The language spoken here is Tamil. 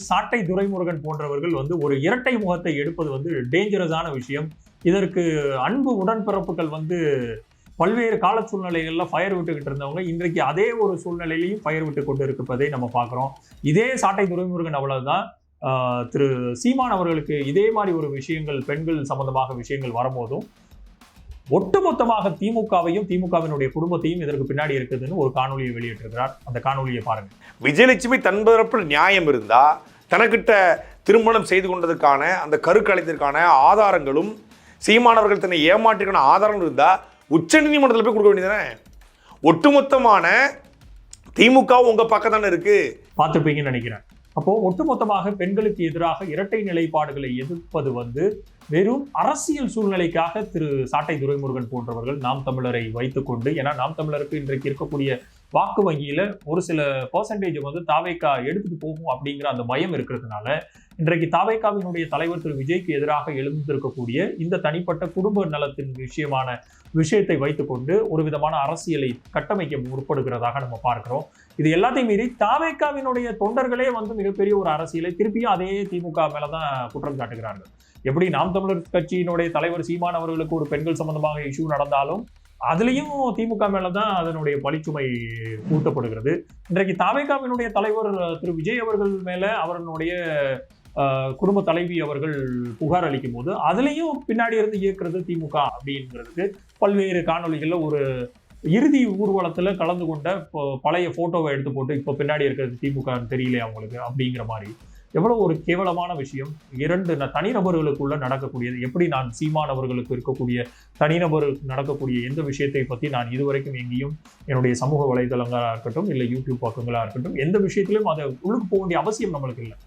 சாட்டை துரைமுருகன் போன்றவர்கள் ஒரு இரட்டை முகத்தை எடுப்பது டேஞ்சரஸான விஷயம். இதற்கு அன்பு உடன்பிறப்புகள் பல்வேறு கால சூழ்நிலைகள்ல ஃபயர் விட்டுக்கிட்டு இருந்தவங்க இன்றைக்கு அதே ஒரு சூழ்நிலையிலையும் ஃபயர் விட்டு கொண்டு இருப்பதை நம்ம பார்க்கிறோம். இதே சாட்டை துரைமுருகன் அவ்வளவுதான். திரு சீமான் அவர்களுக்கு இதே மாதிரி ஒரு விஷயங்கள், பெண்கள் சம்பந்தமாக விஷயங்கள் வரும்போதும் ஒட்டுமொத்தமாக திமுகவையும் திமுகவினுடைய குடும்பத்தையும் இதற்கு பின்னாடி இருக்குதுன்னு ஒரு காணொலியை வெளியிட்டிருக்கிறார். அந்த காணொலியை பாருங்க. விஜயலட்சுமி தன்பரப்பில் நியாயம் இருந்தா தனக்கிட்ட திருமணம் செய்து கொண்டதற்கான அந்த கருக்கலைத்திற்கான ஆதாரங்களும் சீமானவர்கள் தன்னை ஏமாற்றிக்கான ஆதாரங்கள் இருந்தா உச்ச நீதிமன்றத்தில் போய் கொடுக்க வேண்டியதானே. ஒட்டுமொத்தமான திமுக உங்க பக்கம் தானே இருக்கு. பார்த்துருப்பீங்கன்னு நினைக்கிறேன். அப்போ ஒட்டுமொத்தமாக பெண்களுக்கு எதிராக இரட்டை நிலைப்பாடுகளை எதிர்ப்பது வெறும் அரசியல் சூழ்நிலைக்காக திரு சாட்டை துரைமுருகன் போன்றவர்கள் நாம் தமிழரை வைத்துக்கொண்டு, ஏன்னா நாம் தமிழருக்கு இன்றைக்கு இருக்கக்கூடிய வாக்கு வங்கியில ஒரு சில பெர்சன்டேஜ் தாவேகா எடுத்துட்டு போகும் அப்படிங்கிற அந்த பயம் இருக்கிறதுனால இன்றைக்கு தாவேகாவினுடைய தலைவர் திரு விஜய்க்கு எதிராக எழுந்திருக்கக்கூடிய இந்த தனிப்பட்ட குடும்ப நலத்தின் விஷயத்தை வைத்துக்கொண்டு ஒரு விதமான அரசியலை கட்டமைக்க முற்படுகிறதாக நம்ம பார்க்கிறோம். இது எல்லாத்தையும் மீறி தாவேகாவினுடைய தொண்டர்களே மிகப்பெரிய ஒரு அரசியலை திருப்பியும் அதே திமுக மேலதான் குற்றம் சாட்டுகிறார்கள். எப்படி நாம் தமிழர் கட்சியினுடைய தலைவர் சீமான் அவர்களுக்கு ஒரு பெண்கள் சம்பந்தமாக இஷ்யூ நடந்தாலும் அதுலயும் திமுக மேலதான் அதனுடைய பழிச்சுமை கூட்டப்படுகிறது. இன்றைக்கு தாவேகாவினுடைய தலைவர் திரு விஜய் அவர்கள் மேல அவர்களுடைய குடும்ப தலைவி அவர்கள் புகார் அளிக்கும் போது அதுலயும் பின்னாடி இருந்து இயக்குறது திமுக அப்படிங்கிறதுக்கு பல்வேறு காணொலிகள்ல ஒரு இறுதி ஊர்வலத்துல கலந்து கொண்ட பழைய போட்டோவை எடுத்து போட்டு இப்ப பின்னாடி இருக்கிறது திமுக தெரியல அவங்களுக்கு அப்படிங்கிற மாதிரி எவ்வளவு ஒரு கேவலமான விஷயம். இரண்டு தனிநபர்களுக்குள்ள நடக்கக்கூடியது. எப்படி நான் சீமான் அவர்களுக்கு இருக்கக்கூடிய தனிநபருக்கு நடக்கக்கூடிய எந்த விஷயத்தை பத்தி நான் இதுவரைக்கும் எங்கேயும் என்னுடைய சமூக வலைதளங்களா இருக்கட்டும் இல்லை யூடியூப் பக்கங்களா இருக்கட்டும் எந்த விஷயத்திலும் அதை உள்ளுக்கு போக வேண்டிய அவசியம் நம்மளுக்கு இல்லை.